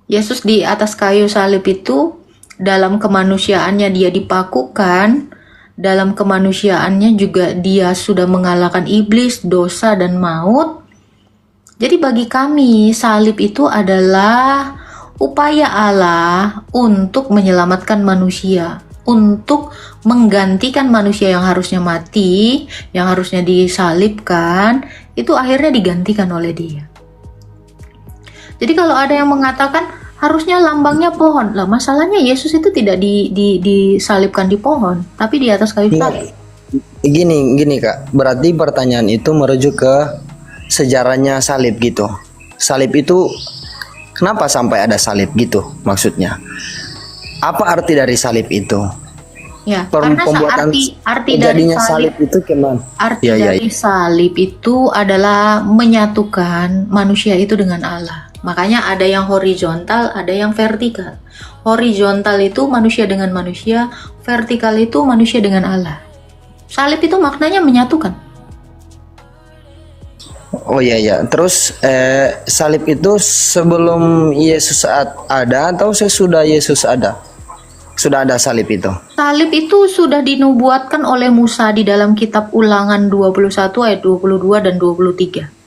Yesus di atas kayu salib itu dalam kemanusiaannya dia dipakukan, dalam kemanusiaannya juga dia sudah mengalahkan iblis, dosa dan maut. Jadi bagi kami salib itu adalah upaya Allah untuk menyelamatkan manusia, untuk menggantikan manusia yang harusnya mati, yang harusnya disalibkan, itu akhirnya digantikan oleh dia. Jadi kalau ada yang mengatakan harusnya lambangnya pohon, lah masalahnya Yesus itu tidak disalibkan di pohon, tapi di atas kayu salib. Gini Kak, berarti pertanyaan itu merujuk ke sejarahnya salib gitu. Salib itu kenapa sampai ada salib gitu maksudnya? Apa arti dari salib itu? Ya, karena arti dari salib itu gimana? Arti dari salib itu adalah menyatukan manusia itu dengan Allah. Makanya ada yang horizontal, ada yang vertikal. Horizontal itu manusia dengan manusia, vertikal itu manusia dengan Allah. Salib itu maknanya menyatukan. Oh iya. Terus salib itu sebelum Yesus ada atau sesudah Yesus ada? Sudah ada salib itu. Salib itu sudah dinubuatkan oleh Musa di dalam kitab Ulangan 21 ayat 22 dan 23.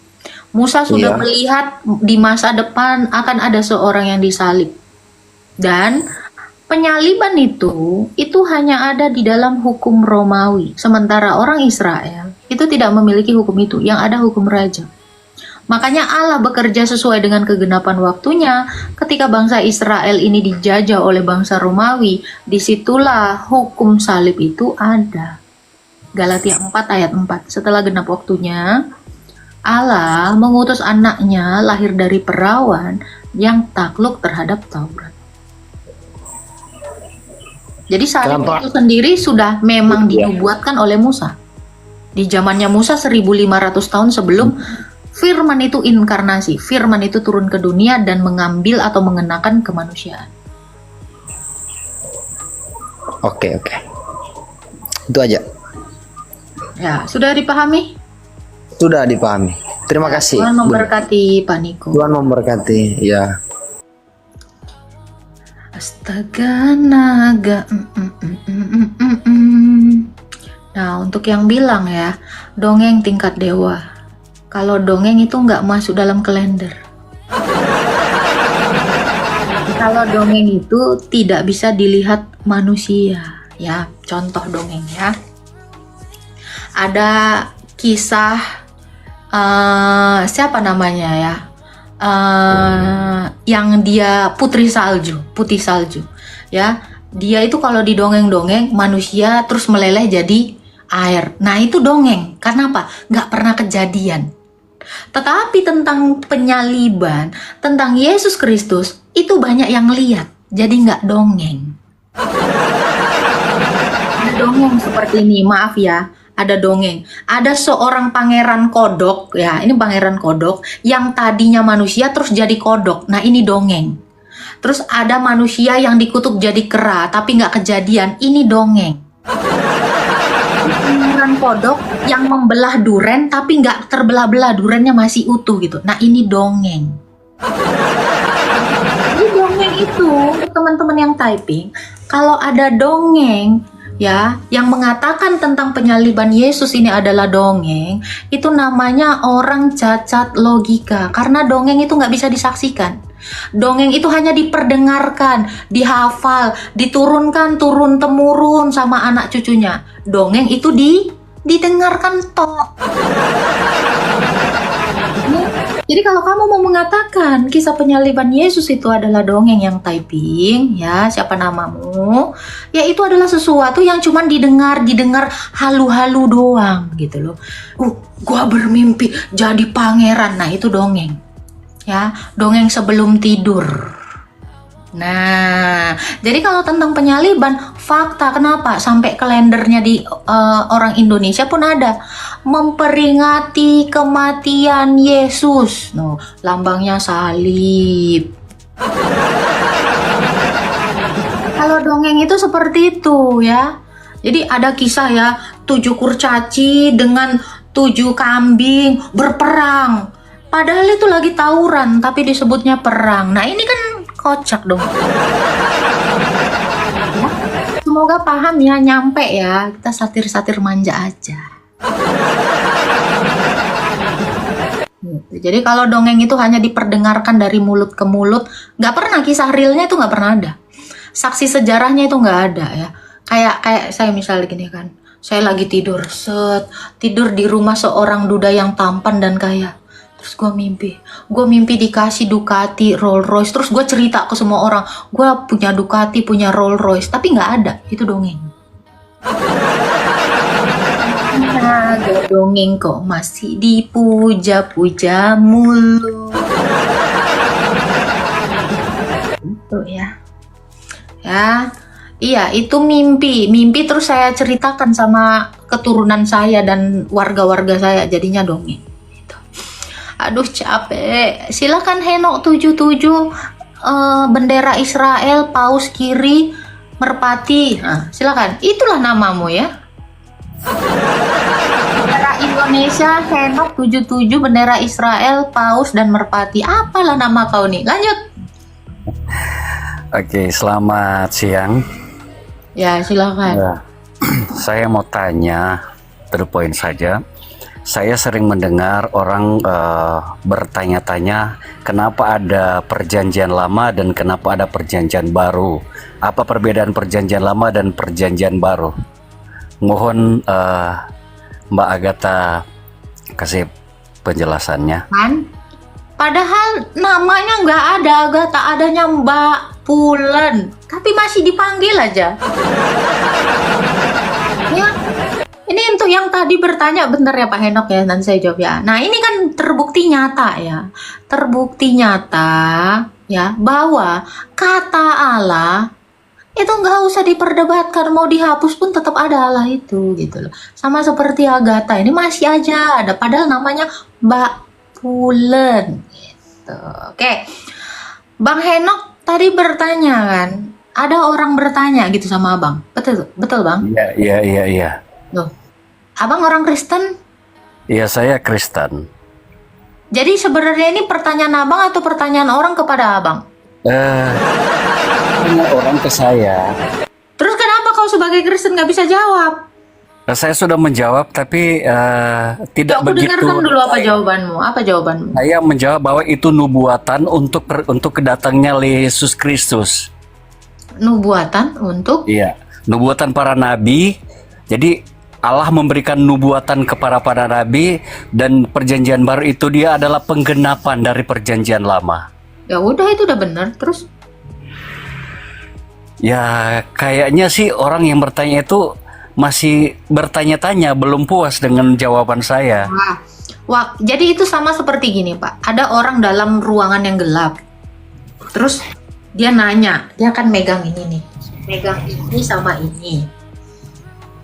Musa sudah melihat di masa depan akan ada seorang yang disalib. Dan penyaliban itu hanya ada di dalam hukum Romawi. Sementara orang Israel itu tidak memiliki hukum itu, yang ada hukum raja. Makanya Allah bekerja sesuai dengan kegenapan waktunya. Ketika bangsa Israel ini dijajah oleh bangsa Romawi, disitulah hukum salib itu ada. Galatia 4 ayat 4. Setelah genap waktunya, Allah mengutus anaknya lahir dari perawan yang takluk terhadap Taurat. Jadi salib itu sendiri sudah memang dinubuatkan oleh Musa. Di zamannya Musa 1500 tahun sebelum Firman itu inkarnasi, Firman itu turun ke dunia dan mengambil atau mengenakan kemanusiaan. Oke. Itu aja. Ya, sudah dipahami? Sudah dipahami. Terima kasih. Tuhan memberkati Pak Niko. Tuhan memberkati, ya. Astaga naga. Nah, untuk yang bilang ya, dongeng tingkat dewa. Kalau dongeng itu nggak masuk dalam kalender. Kalau dongeng itu tidak bisa dilihat manusia, ya. Contoh dongeng ya. Ada kisah siapa namanya ya? Yang dia putri salju, ya. Dia itu kalau didongeng-dongeng manusia terus meleleh jadi air. Nah itu dongeng. Kenapa? Nggak pernah kejadian. Tetapi tentang penyaliban, tentang Yesus Kristus, itu banyak yang lihat, jadi nggak dongeng. Ada dongeng seperti ini, maaf ya, ada dongeng. Ada seorang pangeran kodok, ya ini pangeran kodok, yang tadinya manusia terus jadi kodok, nah ini dongeng. Terus ada manusia yang dikutuk jadi kera, tapi nggak kejadian, ini dongeng. Pangeran kodok yang membelah duren tapi nggak terbelah-belah, durennya masih utuh gitu. Nah ini dongeng. Ini dongeng itu untuk teman-teman yang typing. Kalau ada dongeng ya yang mengatakan tentang penyaliban Yesus ini adalah dongeng, itu namanya orang cacat logika. Karena dongeng itu nggak bisa disaksikan. Dongeng itu hanya diperdengarkan, dihafal, diturunkan turun-temurun sama anak cucunya. Dongeng itu didengarkan tok. Jadi kalau kamu mau mengatakan kisah penyaliban Yesus itu adalah dongeng yang typing, ya siapa namamu, ya itu adalah sesuatu yang cuma didengar halu-halu doang gitu loh. Gua bermimpi jadi pangeran, nah itu dongeng. Ya, dongeng sebelum tidur. Nah, jadi kalau tentang penyaliban, fakta kenapa sampai kalendernya di orang Indonesia pun ada memperingati kematian Yesus. No, lambangnya salib. Kalau dongeng itu seperti itu ya. Jadi ada kisah ya, 7 kurcaci dengan 7 kambing berperang. Padahal itu lagi tawuran, tapi disebutnya perang. Nah ini kan Kocak dong. Ya, semoga paham ya, nyampe ya. Kita satir-satir manja aja. Gitu. Jadi kalau dongeng itu hanya diperdengarkan dari mulut ke mulut, nggak pernah kisah realnya itu nggak pernah ada. Saksi sejarahnya itu nggak ada ya. Kayak saya misalnya gini kan, saya lagi tidur di rumah seorang duda yang tampan dan kaya. Terus gue mimpi dikasih Ducati, Rolls Royce. Terus gue cerita ke semua orang, gue punya Ducati, punya Rolls Royce. Tapi nggak ada, itu dongeng. Agak dongeng kok masih dipuja-puja mulu. Itu ya. Ya, iya itu mimpi terus saya ceritakan sama keturunan saya dan warga-warga saya, jadinya dongeng. Gitu. Aduh capek. Silakan Henok 77, bendera Israel, paus kiri, merpati. Nah, silakan. Itulah namamu ya. Bendera Indonesia, Henok 77, bendera Israel, paus dan merpati. Apalah nama kau nih? Lanjut. Oke, selamat siang. Ya, silakan. Ya, saya mau tanya, to the point saja. Saya sering mendengar orang bertanya-tanya kenapa ada perjanjian lama dan kenapa ada perjanjian baru. Apa perbedaan perjanjian lama dan perjanjian baru? Mohon Mbak Agatha kasih penjelasannya. Kan? Padahal namanya nggak ada Agatha, adanya Mbak Pulen. Tapi masih dipanggil aja. Ya. Ini untuk yang tadi bertanya, bentar ya Pak Henok ya, nanti saya jawab ya. Nah ini kan terbukti nyata ya. Terbukti nyata ya bahwa kata Allah itu nggak usah diperdebatkan, mau dihapus pun tetap ada Allah itu gitu loh. Sama seperti Agatha ini masih aja ada, padahal namanya Mbak Pulen gitu. Oke, Bang Henok tadi bertanya kan, ada orang bertanya gitu sama abang, betul Bang? Iya. Loh, abang orang Kristen? Iya, saya Kristen. Jadi sebenarnya ini pertanyaan abang atau pertanyaan orang kepada abang? Orang ke saya. Terus kenapa kau sebagai Kristen nggak bisa jawab? Saya sudah menjawab, tapi tidak Aku begitu. dengarkan dulu apa jawabanmu. Apa jawabanmu? Saya menjawab bahwa itu nubuatan untuk kedatangnya Yesus Kristus. Nubuatan untuk? Iya, nubuatan para nabi. Jadi Allah memberikan nubuatan kepada para nabi, dan perjanjian baru itu dia adalah penggenapan dari perjanjian lama. Ya udah, itu udah benar. Terus? Ya kayaknya sih orang yang bertanya itu masih bertanya-tanya, belum puas dengan jawaban saya. Wah, jadi itu sama seperti gini Pak. Ada orang dalam ruangan yang gelap. Terus dia nanya, dia akan megang ini nih. Megang ini sama ini.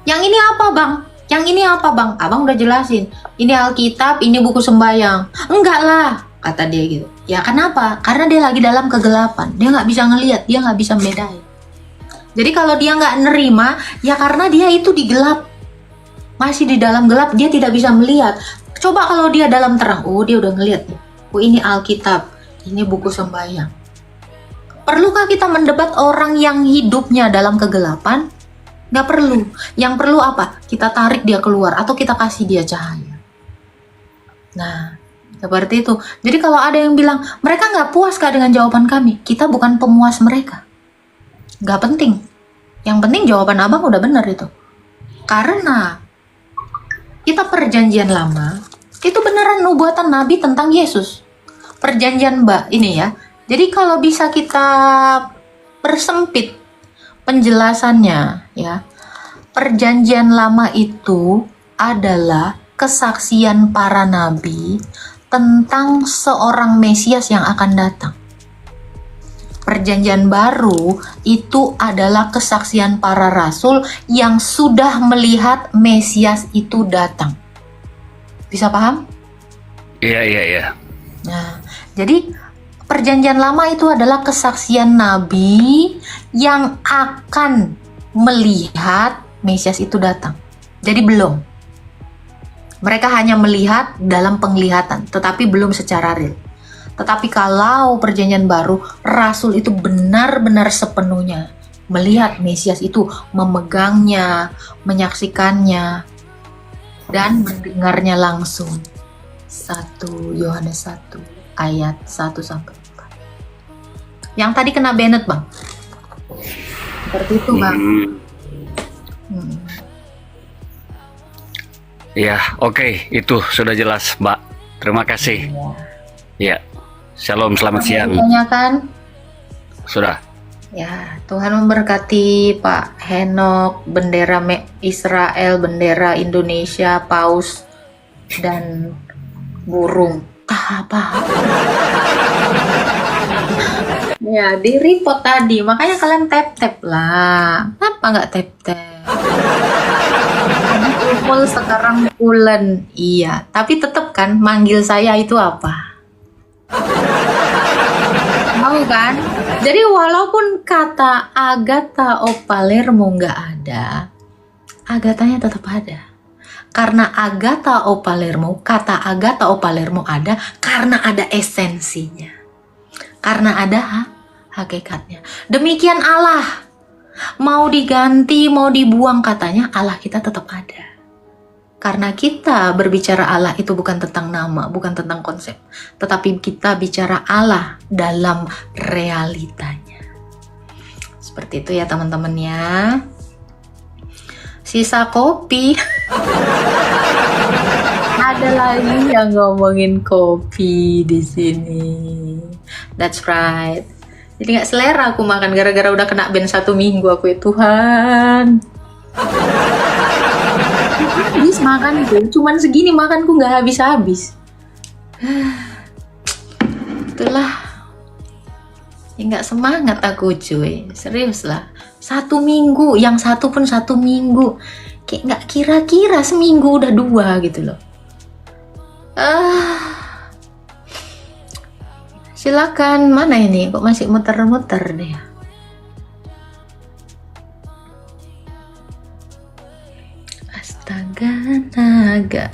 Yang ini apa Bang? Yang ini apa Bang? Abang udah jelasin. Ini Alkitab, ini buku sembahyang. Enggak lah, kata dia gitu. Ya kenapa? Karena dia lagi dalam kegelapan. Dia nggak bisa ngelihat, dia nggak bisa bedain. Jadi kalau dia nggak nerima, ya karena dia itu di gelap. Masih di dalam gelap, dia tidak bisa melihat. Coba kalau dia dalam terang, oh dia udah ngelihat. Oh ini Alkitab, ini buku sembahyang. Perlukah kita mendebat orang yang hidupnya dalam kegelapan? Nggak perlu. Yang perlu apa? Kita tarik dia keluar atau kita kasih dia cahaya. Nah, seperti itu. Jadi kalau ada yang bilang, mereka nggak puas kah dengan jawaban kami? Kita bukan pemuas mereka. Nggak penting. Yang penting jawaban abang udah benar itu. Karena kita perjanjian lama, itu beneran nubuatan Nabi tentang Yesus. Perjanjian ini ya. Jadi kalau bisa kita persempit penjelasannya ya. Perjanjian lama itu adalah kesaksian para nabi tentang seorang Mesias yang akan datang. Perjanjian baru itu adalah kesaksian para rasul yang sudah melihat Mesias itu datang. Bisa paham? Iya. Nah, jadi perjanjian lama itu adalah kesaksian nabi yang akan melihat Mesias itu datang. Jadi belum. Mereka hanya melihat dalam penglihatan, tetapi belum secara real. Tetapi kalau perjanjian baru, Rasul itu benar-benar sepenuhnya melihat Mesias itu, memegangnya, menyaksikannya, dan mendengarnya langsung. 1 Yohanes 1 ayat 1-4. Yang tadi kena Bennett, Bang. Seperti itu, Bang. Ya, oke, itu sudah jelas, Mbak. Terima kasih. Ya, shalom, selamat siang. Tanyakan. Sudah. Ya, Tuhan memberkati Pak Henok, bendera Israel, bendera Indonesia, paus, dan burung. Apa? Ya, di report tadi, makanya kalian tap-tap lah. Kenapa nggak tap-tap? Tadi Upul, sekarang Pulen. Iya, tapi tetap kan manggil saya itu apa? Tahu kan? Jadi walaupun kata Agatha o Palermo nggak ada, Agathanya tetap ada. Karena Agatha o Palermo, kata Agatha o Palermo ada karena ada esensinya. Karena ada hakikatnya. Demikian Allah. Mau diganti, mau dibuang katanya, Allah kita tetap ada. Karena kita berbicara Allah itu bukan tentang nama, bukan tentang konsep. Tetapi kita bicara Allah dalam realitanya. Seperti itu ya teman-teman ya. Sisa kopi. Ada lagi yang ngomongin kopi di sini. That's right. Jadi gak selera aku makan gara-gara udah kena ban 1 minggu aku ya Tuhan. Habis makan tuh, cuman segini makanku gak habis-habis. Itulah. Ya gak semangat aku cuy, serius lah. 1 minggu, yang satu pun 1 minggu. Kayak gak kira-kira seminggu udah 2 gitu loh. Silakan, mana ini? Kok masih muter-muter deh? Astaga, naga.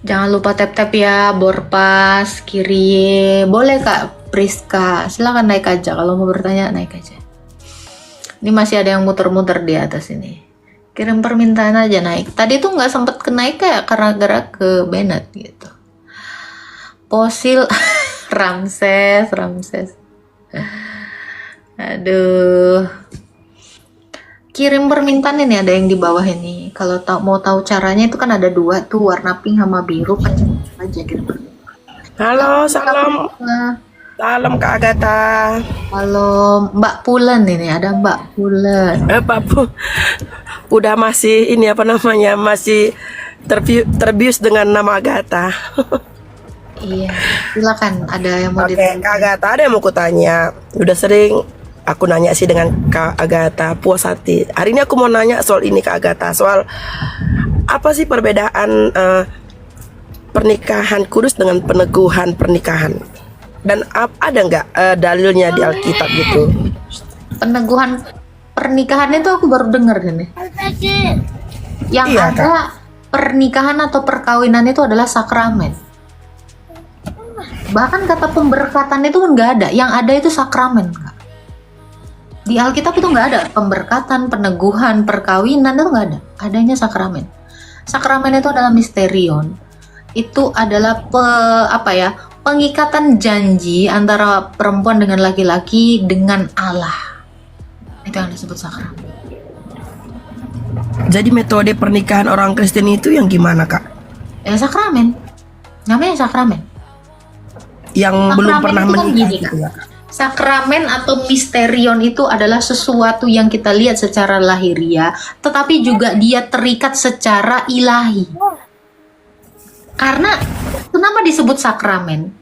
Jangan lupa tap-tap ya, Borpas, Kirie. Boleh Kak Priska, silakan naik aja. Kalau mau bertanya, naik aja. Ini masih ada yang muter-muter di atas ini. Kirim permintaan aja naik. Tadi tuh nggak sempet kenaik kayak karena gerak ke Bennett gitu. Fosil Ramses. Aduh. Kirim permintaan ini ada yang di bawah ini. Kalau mau tahu caranya itu kan ada 2 tuh, warna pink sama biru, pencet aja kirim permintaan. Halo, salam. Salam Kak Agatha. Halo Mbak Pulen, ini ada Mbak Pulen. Pak udah masih ini apa namanya, masih terbius dengan nama Agatha. Iya, silakan, ada yang mau Oke, ditanya. Kak Agatha, ada yang mau kutanya. Udah sering aku nanya sih dengan Kak Agatha puas hati. Hari ini aku mau nanya soal ini Kak Agatha, soal apa sih perbedaan pernikahan kudus dengan peneguhan pernikahan? Dan ada nggak dalilnya di Alkitab gitu? Peneguhan pernikahan itu aku baru dengar gini. Yang Iya, ada pernikahan atau perkawinan itu adalah sakramen. Bahkan kata pemberkatan itu pun nggak ada. Yang ada itu sakramen, Kak. Di Alkitab itu nggak ada pemberkatan, peneguhan, perkawinan, itu nggak ada. Adanya sakramen. Sakramen itu adalah misterion. Itu adalah pengikatan janji antara perempuan dengan laki-laki dengan Allah. Itu yang disebut sakramen. Jadi metode pernikahan orang Kristen itu yang gimana Kak? Ya sakramen. Namanya sakramen. Yang belum pernah itu kan menikah gini, gitu Kak. ya? Sakramen atau misterion itu adalah sesuatu yang kita lihat secara lahiriah, tetapi juga dia terikat secara ilahi. Karena kenapa disebut sakramen?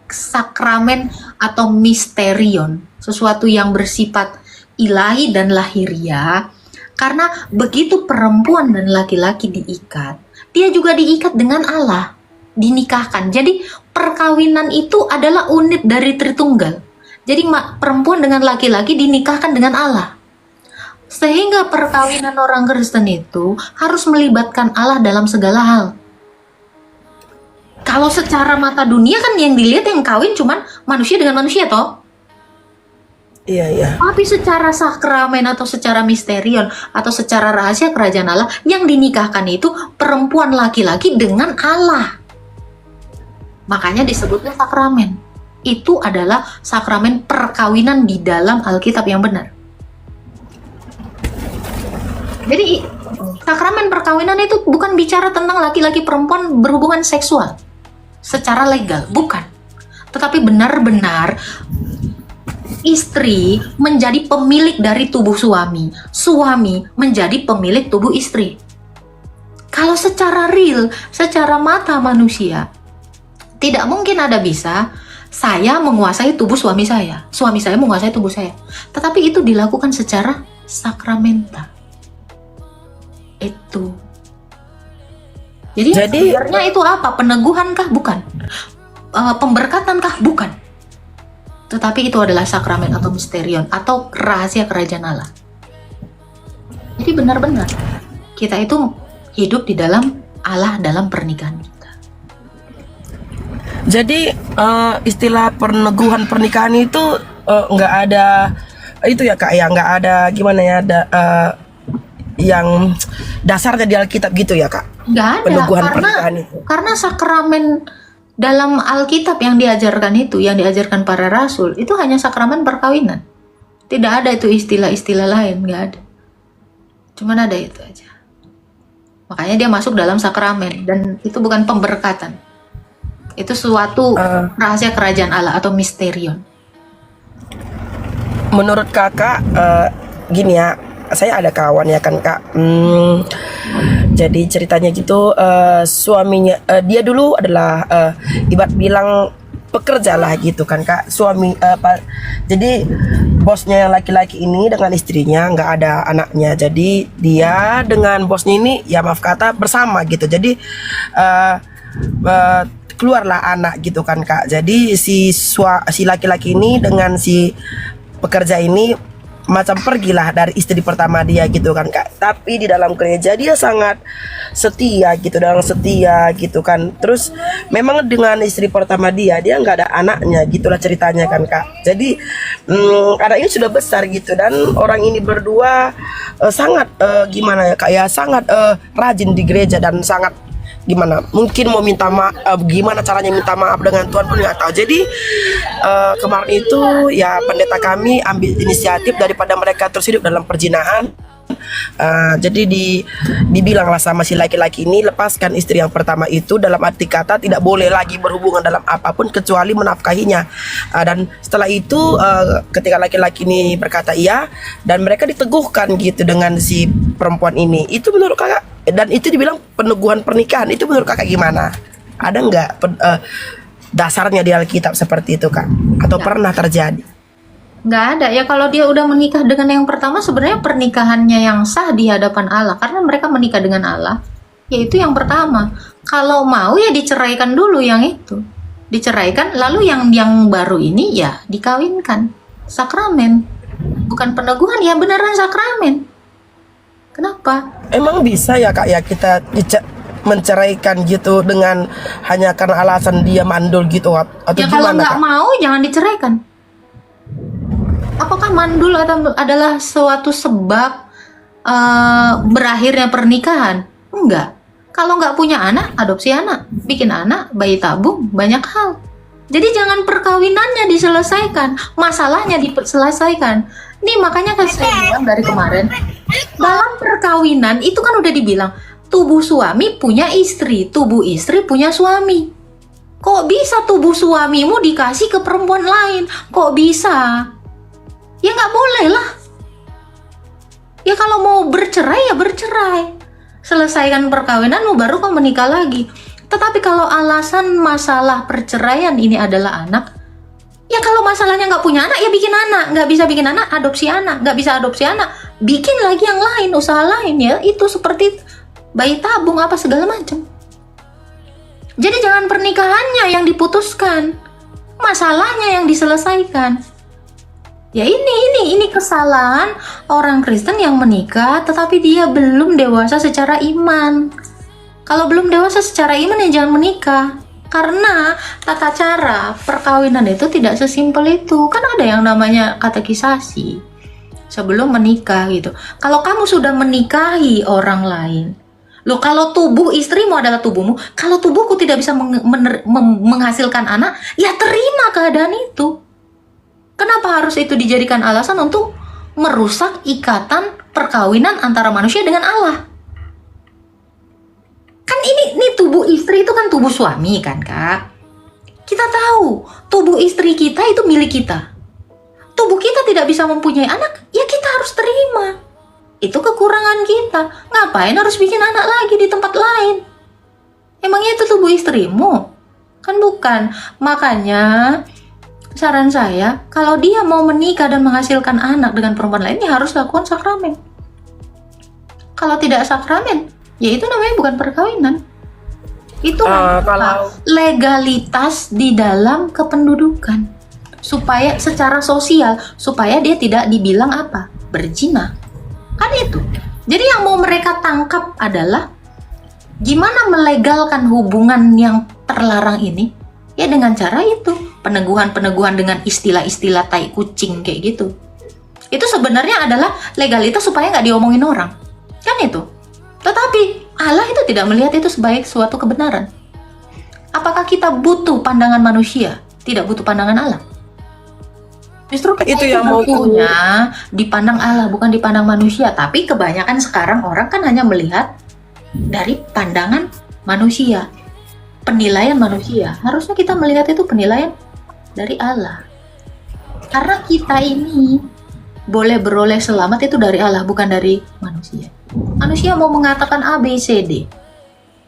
Sakramen atau misterion, sesuatu yang bersifat ilahi dan lahiriah. Karena begitu perempuan dan laki-laki diikat, dia juga diikat dengan Allah, dinikahkan. Jadi perkawinan itu adalah unit dari Tritunggal. Jadi perempuan dengan laki-laki dinikahkan dengan Allah. Sehingga perkawinan orang Kristen itu harus melibatkan Allah dalam segala hal. Kalau secara mata dunia kan yang dilihat yang kawin cuman manusia dengan manusia toh. Iya, iya. Tapi secara sakramen atau secara misterion atau secara rahasia kerajaan Allah, yang dinikahkan itu perempuan laki-laki dengan Allah. Makanya disebutnya sakramen. Itu adalah sakramen perkawinan di dalam Alkitab yang benar. Jadi sakramen perkawinan itu bukan bicara tentang laki-laki perempuan berhubungan seksual secara legal, bukan. Tetapi benar-benar istri menjadi pemilik dari tubuh suami, suami menjadi pemilik tubuh istri. Kalau secara real, secara mata manusia, tidak mungkin ada bisa saya menguasai tubuh suami saya menguasai tubuh saya. Tetapi itu dilakukan secara sakramenta. Itu. Jadi sebenarnya itu apa? Peneguhankah? Bukan. Pemberkatankah? Bukan. Tetapi itu adalah sakramen atau misterion atau rahasia kerajaan Allah. Jadi benar-benar kita itu hidup di dalam Allah dalam pernikahan kita. Jadi istilah peneguhan pernikahan itu nggak ada itu ya Kak ya, nggak ada gimana ya, ada yang dasarnya di Alkitab gitu ya Kak? Nggak ada, peneguhan pernikahan itu. Karena sakramen dalam Alkitab yang diajarkan itu, yang diajarkan para rasul, itu hanya sakramen perkawinan. Tidak ada itu istilah-istilah lain, nggak ada. Cuman ada itu aja. Makanya dia masuk dalam sakramen, dan itu bukan pemberkatan. Itu suatu rahasia kerajaan Allah atau misterion. Menurut Kakak, gini ya, saya ada kawan ya kan Kak. Jadi ceritanya gitu, suaminya dia dulu adalah ibarat bilang pekerja lah gitu kan Kak. Jadi bosnya yang laki-laki ini dengan istrinya nggak ada anaknya. Jadi dia dengan bosnya ini ya maaf kata bersama gitu. Jadi keluarlah anak gitu kan Kak. Jadi si laki-laki ini dengan si pekerja ini macam pergilah dari istri pertama dia gitu kan Kak. Tapi di dalam gereja dia sangat setia gitu kan. Terus memang dengan istri pertama dia nggak ada anaknya gitulah ceritanya kan Kak. Jadi anak ini sudah besar gitu, dan orang ini berdua sangat gimana ya Kak ya, sangat rajin di gereja dan sangat gimana, mungkin mau minta maaf, gimana caranya minta maaf dengan Tuhan pun nggak tahu. Jadi kemarin itu ya pendeta kami ambil inisiatif daripada mereka terus hidup dalam perzinahan. Jadi dibilanglah sama si laki-laki ini, lepaskan istri yang pertama itu, dalam arti kata tidak boleh lagi berhubungan dalam apapun kecuali menafkahinya. Dan setelah itu ketika laki-laki ini berkata iya, dan mereka diteguhkan gitu dengan si perempuan ini. Itu menurut Kakak, dan itu dibilang peneguhan pernikahan, itu menurut Kakak gimana? Ada nggak dasarnya di Alkitab seperti itu Kak? Atau pernah terjadi? Nggak ada ya. Kalau dia udah menikah dengan yang pertama, sebenarnya pernikahannya yang sah di hadapan Allah, karena mereka menikah dengan Allah, yaitu yang pertama. Kalau mau ya diceraikan dulu yang itu, diceraikan, lalu yang baru ini ya dikawinkan. Sakramen, bukan peneguhan, ya beneran sakramen. Kenapa? Emang bisa ya Kak ya kita menceraikan gitu dengan hanya karena alasan dia mandul gitu, atau Ya gimana kalau nggak Kak? mau jangan diceraikan. Apakah mandul adalah suatu sebab berakhirnya pernikahan? Enggak. Kalau nggak punya anak, adopsi anak, bikin anak, bayi tabung, banyak hal. Jadi jangan perkawinannya diselesaikan, masalahnya diselesaikan. Nih makanya kan saya bilang dari kemarin, dalam perkawinan itu kan udah dibilang, tubuh suami punya istri, tubuh istri punya suami. Kok bisa tubuh suamimu dikasih ke perempuan lain? Kok bisa? Ya nggak boleh lah. Ya kalau mau bercerai ya bercerai. Selesaikan perkawinanmu baru kau menikah lagi. Tetapi kalau alasan masalah perceraian ini adalah anak, ya kalau masalahnya nggak punya anak ya bikin anak. Nggak bisa bikin anak, adopsi anak. Nggak bisa adopsi anak, bikin lagi yang lain, usaha lain ya. Itu seperti bayi tabung apa segala macam. Jadi jangan pernikahannya yang diputuskan, masalahnya yang diselesaikan. Ya ini kesalahan orang Kristen yang menikah tetapi dia belum dewasa secara iman. Kalau belum dewasa secara iman ya jangan menikah. Karena tata cara perkawinan itu tidak sesimpel itu. Kan ada yang namanya katekisasi sebelum menikah gitu. Kalau kamu sudah menikahi orang lain, loh, kalau tubuh istrimu adalah tubuhmu, kalau tubuhku tidak bisa menghasilkan anak, ya terima keadaan itu. Kenapa harus itu dijadikan alasan untuk merusak ikatan perkawinan antara manusia dengan Allah? Kan ini tubuh istri itu kan tubuh suami kan, Kak? Kita tahu tubuh istri kita itu milik kita. Tubuh kita tidak bisa mempunyai anak, ya kita harus terima. Itu kekurangan kita. Ngapain harus bikin anak lagi di tempat lain? Emangnya itu tubuh istrimu? Kan bukan. Makanya saran saya, kalau dia mau menikah dan menghasilkan anak dengan perempuan lain, ya harus lakukan sakramen. Kalau tidak sakramen, ya itu namanya bukan perkawinan. Itu kalau legalitas di dalam kependudukan. Supaya secara sosial, supaya dia tidak dibilang apa? Berzina. Kan itu. Jadi yang mau mereka tangkap adalah gimana melegalkan hubungan yang terlarang ini? Ya dengan cara itu, peneguhan-peneguhan dengan istilah-istilah tai kucing kayak gitu. Itu sebenarnya adalah legalitas supaya nggak diomongin orang. Kan itu. Tetapi Allah itu tidak melihat itu sebagai suatu kebenaran. Apakah kita butuh pandangan manusia? Tidak butuh pandangan Allah. Justru itu yang mau butuhnya dipandang Allah, bukan dipandang manusia. Tapi kebanyakan sekarang orang kan hanya melihat dari pandangan manusia. Penilaian manusia. Harusnya kita melihat itu penilaian dari Allah. Karena kita ini boleh beroleh selamat itu dari Allah, bukan dari manusia. Manusia mau mengatakan A, B, C, D.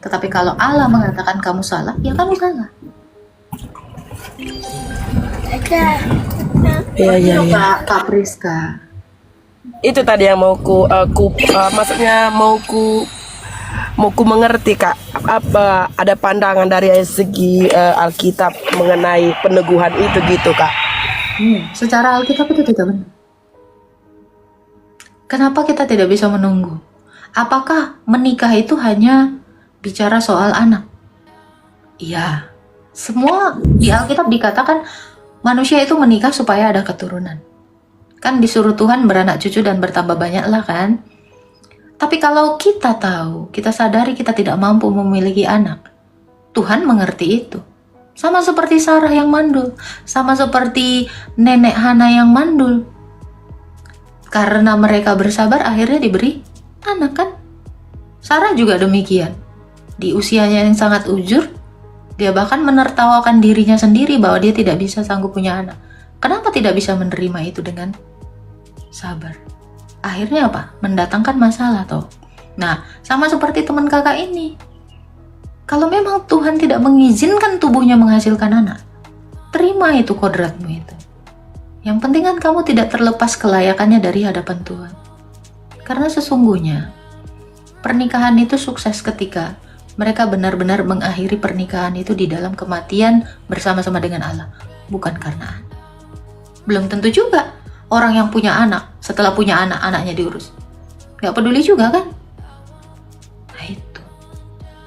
Tetapi kalau Allah mengatakan kamu salah, ya kamu salah. Iya. Kak Priska. Itu tadi yang maksudnya mau ku mengerti, Kak, apa ada pandangan dari segi Alkitab mengenai peneguhan itu gitu, Kak. Secara Alkitab itu tidak benar. Kenapa kita tidak bisa menunggu? Apakah menikah itu hanya bicara soal anak? Iya. Semua di Alkitab dikatakan manusia itu menikah supaya ada keturunan. Kan disuruh Tuhan beranak cucu dan bertambah banyaklah kan? Tapi kalau kita tahu, kita sadari kita tidak mampu memiliki anak, Tuhan mengerti itu. Sama seperti Sarah yang mandul, sama seperti nenek Hana yang mandul. Karena mereka bersabar, akhirnya diberi anak kan? Sarah juga demikian. Di usianya yang sangat ujur, dia bahkan menertawakan dirinya sendiri bahwa dia tidak bisa sanggup punya anak. Kenapa tidak bisa menerima itu dengan sabar? Akhirnya apa? Mendatangkan masalah toh. Nah, sama seperti teman kakak ini. Kalau memang Tuhan tidak mengizinkan tubuhnya menghasilkan anak, terima itu kodratmu itu. Yang penting kan kamu tidak terlepas kelayakannya dari hadapan Tuhan. Karena sesungguhnya pernikahan itu sukses ketika mereka benar-benar mengakhiri pernikahan itu di dalam kematian bersama-sama dengan Allah, bukan karena anak. Belum tentu juga orang yang punya anak, setelah punya anak, anaknya diurus. Gak peduli juga kan? Nah itu.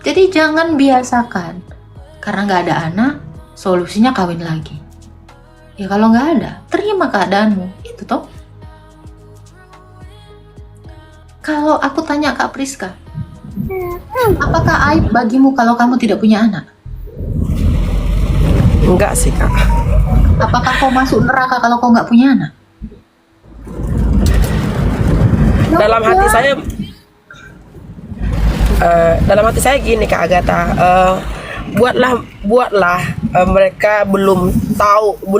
Jadi jangan biasakan. Karena gak ada anak, solusinya kawin lagi. Ya kalau gak ada, terima keadaanmu. Itu toh. Kalau aku tanya Kak Priska, apakah aib bagimu kalau kamu tidak punya anak? Enggak sih, Kak. Apakah kau masuk neraka kalau kau gak punya anak? Dalam hati saya gini, Kak Agatha, buatlah mereka belum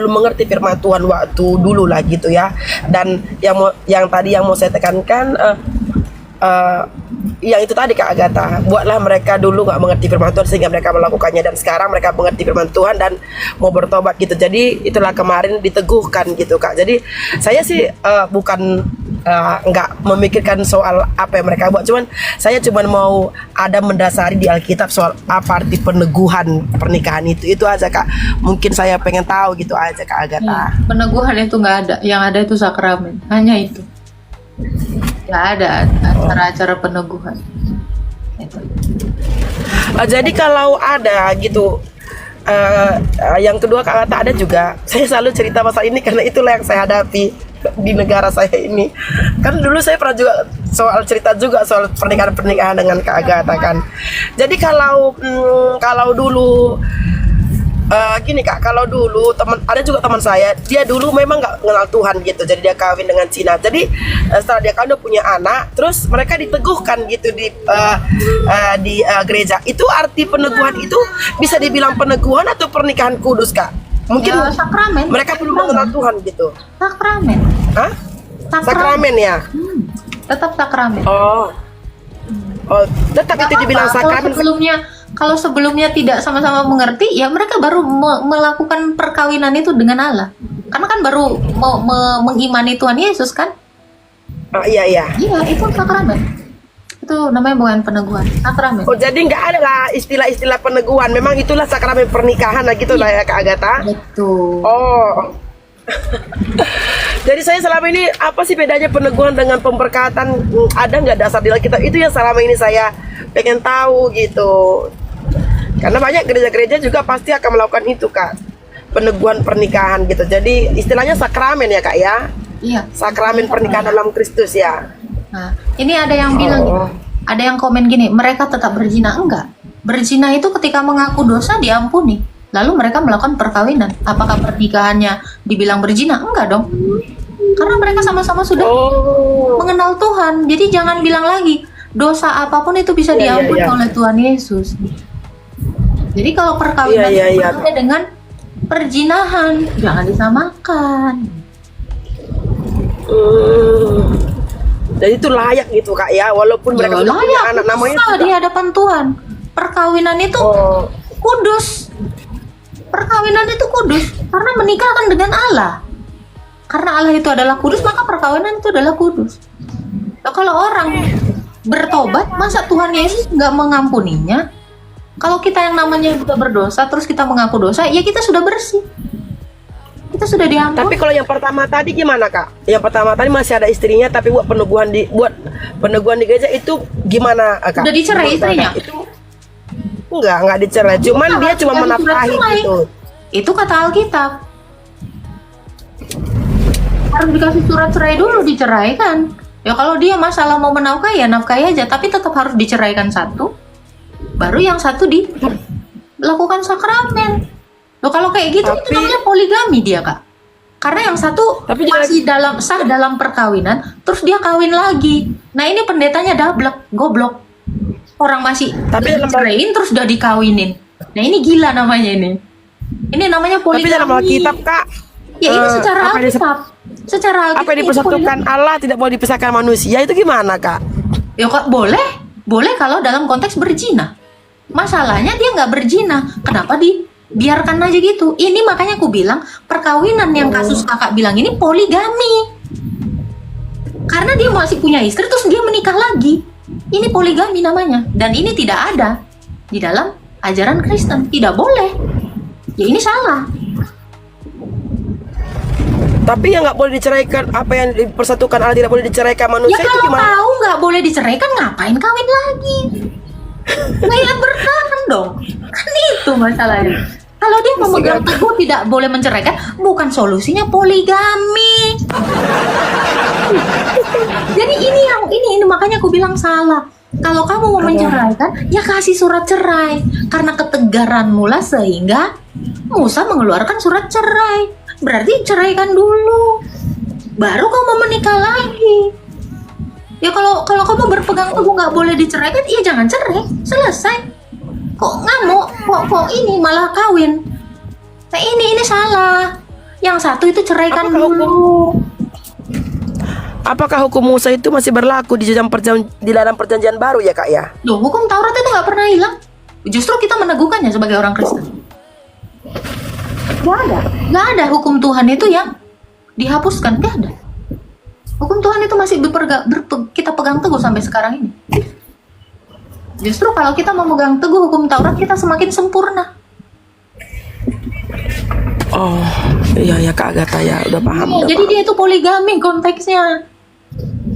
mengerti firman Tuhan waktu dulu lah gitu ya. Dan yang tadi yang mau saya tekankan, yang itu tadi Kak Agatha, buatlah mereka dulu nggak mengerti firman Tuhan sehingga mereka melakukannya, dan sekarang mereka mengerti firman Tuhan dan mau bertobat gitu. Jadi itulah kemarin diteguhkan gitu Kak. Jadi saya sih bukan nggak memikirkan soal apa yang mereka buat, cuman saya cuman mau ada mendasari di Alkitab soal apa arti peneguhan pernikahan itu aja Kak. Mungkin saya pengen tahu gitu aja Kak Agatha. Peneguhan itu nggak ada, yang ada itu sakramen, hanya itu. Nggak ada acara-acara peneguhan. Itu. Jadi kalau ada gitu, yang kedua Kak Agatha, ada juga, saya selalu cerita masalah ini karena itulah yang saya hadapi di negara saya ini. Kan dulu saya pernah juga cerita juga soal pernikahan dengan Kak Agatha kan. Jadi kalau dulu gini Kak, kalau dulu ada juga teman saya, dia dulu memang nggak kenal Tuhan gitu, jadi dia kawin dengan Cina. Jadi setelah dia kawin, dia punya anak, terus mereka diteguhkan gitu di gereja. Itu arti peneguhan itu bisa dibilang peneguhan atau pernikahan kudus Kak? Mungkin Ya, sakramen. mereka belum mengenal Tuhan gitu. Sakramen. Hah? Sakramen ya? Tetap sakramen. Oh, tetap itu dibilang sakramen. Kalau sebelumnya tidak sama-sama mengerti, ya mereka baru melakukan perkawinan itu dengan Allah. Karena kan baru mengimani Tuhan Yesus kan? Iya. Iya, itu sakramen. Itu namanya bukan peneguhan, sakramen. Oh, jadi nggak ada lah istilah-istilah peneguhan. Memang itulah sakramen pernikahan lah gitu lah ya Kak Agatha. Betul. Oh. Jadi saya selama ini apa sih bedanya peneguhan dengan pemberkatan? Ada nggak dasar di Alkitab? Itu yang selama ini saya pengen tahu gitu. Karena banyak gereja-gereja juga pasti akan melakukan itu Kak, peneguhan pernikahan gitu. Jadi istilahnya sakramen ya Kak ya? Iya. Sakramen pernikahan dalam Kristus ya. Nah, ini ada yang bilang gini, ada yang komen gini, mereka tetap berzina. Enggak. Berzina itu ketika mengaku dosa diampuni. Lalu mereka melakukan perkawinan. Apakah pernikahannya dibilang berzina? Enggak dong. Karena mereka sama-sama sudah mengenal Tuhan. Jadi jangan bilang lagi, dosa apapun itu bisa diampuni oleh Tuhan Yesus. Jadi kalau perkawinan itu berbeda dengan perzinahan, jangan disamakan. Jadi itu layak gitu Kak ya, walaupun mereka sudah punya anak, namanya susah di hadapan Tuhan. Perkawinan itu kudus. Perkawinan itu kudus karena menikah kan dengan Allah. Karena Allah itu adalah kudus, maka perkawinan itu adalah kudus. Nah, kalau orang bertobat, masa Tuhan Yesus nggak mengampuninya? Kalau kita yang namanya sudah berdosa, terus kita mengaku dosa, ya kita sudah bersih. Kita sudah diampuni. Tapi kalau yang pertama tadi gimana Kak? Yang pertama tadi masih ada istrinya tapi buat peneguhan di gereja itu gimana Kak? Udah dicerai istrinya? Itu enggak dicerai, cuman dia cuma menafkahi gitu. Itu kata Alkitab. Harus dikasih surat cerai dulu, diceraikan. Ya kalau dia masalah mau menafkahi ya nafkahi aja, tapi tetap harus diceraikan satu. Baru yang satu dilakukan sakramen. Loh kalau kayak gitu itu namanya poligami dia Kak. Karena yang satu masih sah dalam perkawinan, terus dia kawin lagi. Nah ini pendetanya dablek, goblok. Orang masih diceraiin terus udah dikawinin. Nah ini gila namanya ini. Ini namanya poligami. Tapi dalam Alkitab Kak, ya ini secara Alkitab. Secara Alkitab. Apa yang dipersatukan Allah tidak boleh dipisahkan manusia, itu gimana Kak? Ya kok boleh kalau dalam konteks berzina. Masalahnya dia nggak berzina. Kenapa biarkan aja gitu? Ini makanya aku bilang perkawinan yang kasus kakak bilang ini poligami. Karena dia masih punya istri terus dia menikah lagi. Ini poligami namanya. Dan ini tidak ada di dalam ajaran Kristen. Tidak boleh. Ya ini salah. Tapi yang nggak boleh diceraikan, apa yang dipersatukan Allah tidak boleh diceraikan manusia, Ya itu kalau gimana? tahu nggak boleh diceraikan, ngapain kawin lagi? Kayak bertahan dong. Kan itu masalahnya. Kalau dia memegang teguh tidak boleh menceraikan, bukan solusinya poligami. Jadi ini makanya aku bilang salah. Kalau kamu mau menceraikan, ya kasih surat cerai. Karena ketegaranmu lah sehingga Musa mengeluarkan surat cerai. Berarti ceraikan dulu, baru kamu menikah lagi. Ya kalau kamu berpegang teguh nggak boleh diceraikan, ya jangan cerai, selesai. Kok ngamuk, kok ini malah kawin. Nah ini salah. Yang satu itu ceraikan dulu. apakah hukum Musa itu masih berlaku di dalam perjanjian baru ya kak ya? Loh, hukum Taurat itu nggak pernah hilang. Justru kita meneguhkannya sebagai orang Kristen. Nggak ada hukum Tuhan itu yang dihapuskan, nggak ada. Hukum Tuhan itu masih kita pegang teguh sampai sekarang ini. Justru kalau kita memegang teguh hukum Taurat, kita semakin sempurna. Oh iya ya Kak Agatha ya, udah paham. Iya, udah jadi paham. dia itu poligami konteksnya.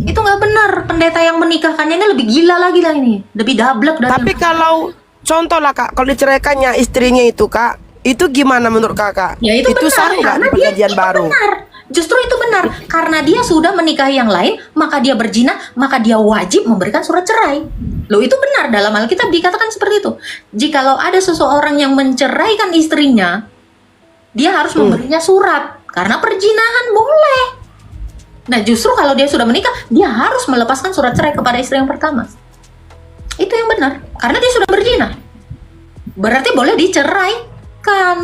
Itu nggak benar. Pendeta yang menikahkannya ini lebih gila lagi lah ini, lebih dablek dari. Tapi kalau contoh lah Kak, kalau diceraikannya istrinya itu Kak, itu gimana menurut Kakak? Ya itu benar, sah nggak karena di perjanjian itu baru? benar. Justru itu benar, karena dia sudah menikahi yang lain, maka dia berzina, maka dia wajib memberikan surat cerai. Loh, itu benar, dalam Alkitab dikatakan seperti itu. Jikalau ada seseorang yang menceraikan istrinya, dia harus memberinya surat, karena perzinahan boleh. Nah, justru kalau dia sudah menikah, dia harus melepaskan surat cerai kepada istri yang pertama. Itu yang benar, karena dia sudah berzina. Berarti boleh diceraikan.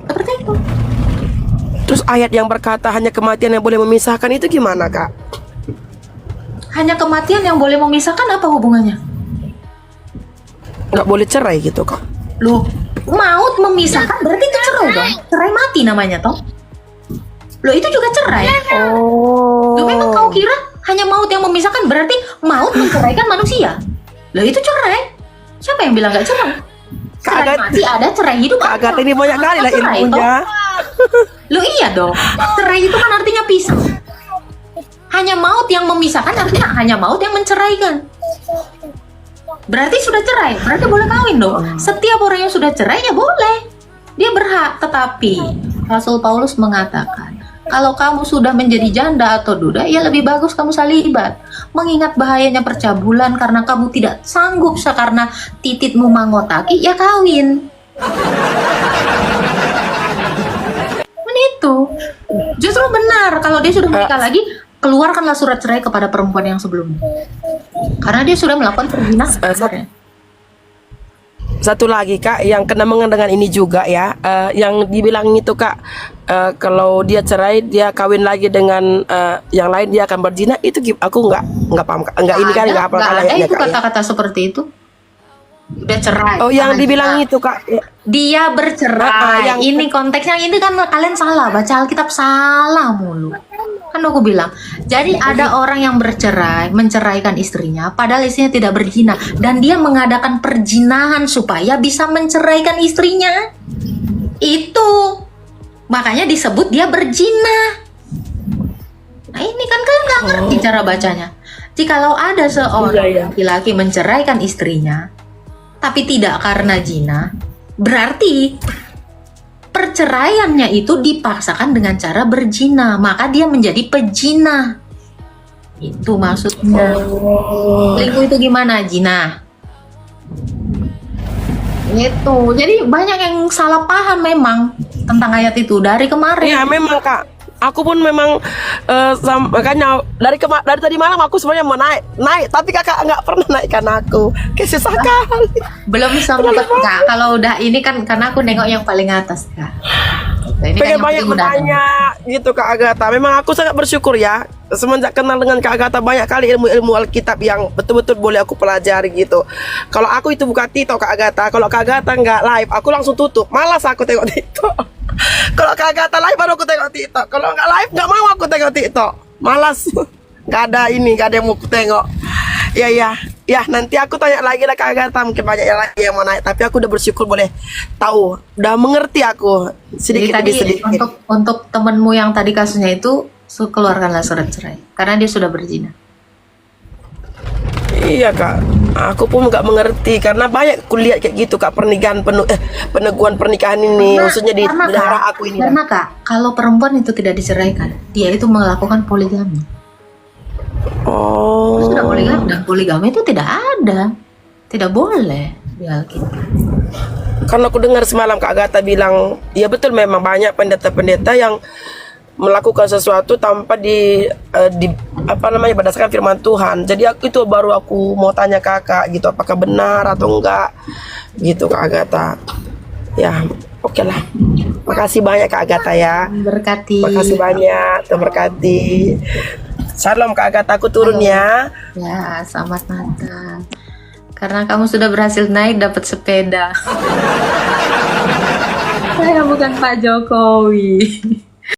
Seperti itu. Terus ayat yang berkata hanya kematian yang boleh memisahkan itu gimana Kak? Hanya kematian yang boleh memisahkan, apa hubungannya? Nggak boleh cerai gitu Kak? Loh, maut memisahkan berarti itu cerai dong. Cerai mati namanya toh. Loh, itu juga cerai. Oh. Loh, memang kau kira hanya maut yang memisahkan berarti maut menceraikan manusia? Loh, itu cerai. Siapa yang bilang nggak cerai? Cerai mati ada, cerai hidup Kak ada. Agatha ini banyak kali lah Cerai, ilmunya. toh. Loh, iya dong. Cerai itu kan artinya pisah. Hanya maut yang memisahkan artinya hanya maut yang menceraikan. Berarti sudah cerai, berarti boleh kawin dong. Setiap orang yang sudah cerai ya boleh. Dia berhak, tetapi Rasul Paulus mengatakan, kalau kamu sudah menjadi janda atau duda, ya lebih bagus kamu salibat. Mengingat bahayanya percabulan karena kamu tidak sanggup karena tititmu mangotaki, ya kawin. Itu justru benar, kalau dia sudah menikah lagi, keluarkanlah surat cerai kepada perempuan yang sebelumnya, karena dia sudah melakukan perzinahan. Satu lagi Kak, yang kena dengan ini juga ya, yang dibilang itu Kak, kalau dia cerai dia kawin lagi dengan yang lain, dia akan berzina, itu aku nggak paham Kak. Nggak ini kan nggak apa ada ayatnya itu Kak ya. kata-kata seperti itu. Udah cerai. Oh yang dibilang itu Kak. Dia bercerai. yang- Ini konteksnya ini kan kalian salah, baca Alkitab salah mulu. Kan aku bilang. Jadi ada orang yang bercerai, menceraikan istrinya, padahal istrinya tidak berzina, dan dia mengadakan perzinahan supaya bisa menceraikan istrinya. Itu makanya disebut dia berzina. Nah, ini kan kalian nggak ngerti cara bacanya. Jikalau ada seorang laki-laki menceraikan istrinya, tapi tidak karena zina, berarti perceraiannya itu dipaksakan dengan cara berzina, maka dia menjadi pezina. Itu maksudnya. Selingkuh itu gimana? Zina. Itu. Jadi banyak yang salah paham memang tentang ayat itu dari kemarin. Iya memang Kak. Aku pun memang makanya dari tadi malam aku sebenarnya mau naik, tapi kakak nggak pernah naikkan aku. Kayak susah kali. Belum sama Kak. Kalau udah ini kan karena aku nengok yang paling atas Kak. Nah, ini Pengen yang banyak paling udah. bertanya gitu Kak Agatha. Memang aku sangat bersyukur ya, semenjak kenal dengan Kak Agatha banyak kali ilmu-ilmu Alkitab yang betul-betul boleh aku pelajari gitu. Kalau aku itu buka TikTok Kak Agatha, kalau Kak Agatha nggak live, aku langsung tutup. Malas aku tengok TikTok. Kalau Kak Agatha live baru aku tengok TikTok. Kalau nggak live nggak mau aku tengok TikTok. Malas. Nggak ada yang mau aku tengok. Ya nanti aku tanya lagi lah Kak Agatha, mungkin banyak yang lagi yang mau naik. Tapi aku udah bersyukur boleh tahu, udah mengerti aku sedikit Jadi demi tadi sedikit. untuk temenmu yang tadi kasusnya itu keluarkanlah surat cerai karena dia sudah berzina. Iya Kak, aku pun nggak mengerti karena banyak kulihat kayak gitu Kak, peneguhan pernikahan ini, maksudnya di negara aku ini. Karena Kak, kalau perempuan itu tidak diceraikan, dia itu melakukan poligami. Oh. Sudah poligami, dan poligami itu tidak ada, tidak boleh di Alkitab. Karena aku dengar semalam Kak Agatha bilang, ya betul memang banyak pendeta-pendeta yang melakukan sesuatu tanpa berdasarkan firman Tuhan. Jadi itu baru aku mau tanya kakak gitu, apakah benar atau enggak gitu Kak Agatha. Ya Oke lah. Makasih banyak Kak Agatha ya. Berkati. Makasih banyak, Tuhan berkati. Shalom Kak Agatha, aku turun ya. Ya, selamat Natal. Karena kamu sudah berhasil naik dapat sepeda. Saya bukan Pak Jokowi.